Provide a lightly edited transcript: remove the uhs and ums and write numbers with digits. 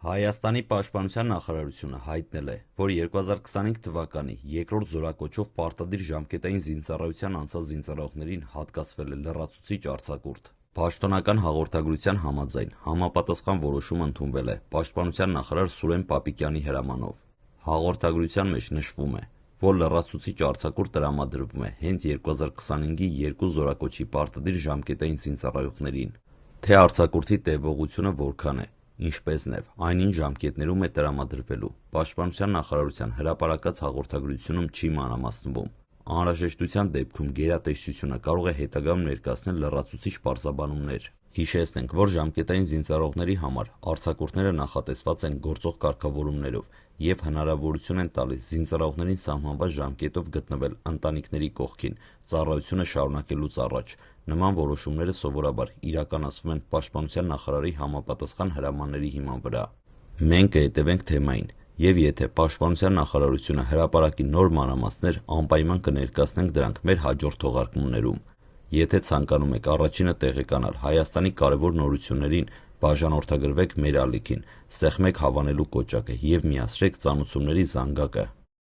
Հայաստանի պաշտպանության նախարարությունը հայտնել է, որ 2025 թվականի երկրորդ զորակոչով պարտադիր ժամկետային զինծառայության անցած զինծառայողներին հատկացվել է լրացուցիչ արձակուրդ։ Պաշտոնական հաղորդագրության համաձայն համապատասխան որոշում ընդունվել է պաշտպանության նախարար Սուրեն Պապիկյանի հրամանով։ Հաղորդագրության մեջ նշվում է, որ լրացուցիչ արձակուրդ տրամադրվում է հենց 2025-ի երկու զորակոչի պարտադիր ժամկետային զինծառայողներին։ Թե արձակուրդի տևողությունը որքան է, ինչպես նաև այն ինչ ժամկետներում է տրամադրվելու, Պաշտպանության նախարարության հրապարակած հաղորդագրությունում չի մանրամասնվում։ Անհրաժեշտության դեպքում գերատեսչությունը կարող է հետագայում ներկայացնել լրացուցիչ պարզաբանումներ։ Հիշեցնենք, որ ժամկետային զինծառայողների համար արձակուրդները նախատեսված են գործող կարգավորումներով և հնարավորություն են տալիս զինծառայողներին սահմանված ժամկետով գտնվել ընտանիքների կողքին ծառայությունը շարունակելուց առաջ։ Նման որոշումները սովորաբար իրականացվում են Պաշտպանության նախարարի համապատասխան հրամանների հիման վրա։ Մենք կհետևենք թեմային և եթե Պաշտպանության նախարարությունը հրապարակի նոր մանրամասներ, անպայման կներկայացնենք դրանք մեր հաջորդ թողարկումներում։ Եթե ցանկանում եք առաջինը տեղեկանալ Հայաստանի կարևոր նորություններին, բաժանորդագրվեք մեր ալիքին, սեղմեք հավանելու կոճակը և միացրեք ծանուցումների զանգակը։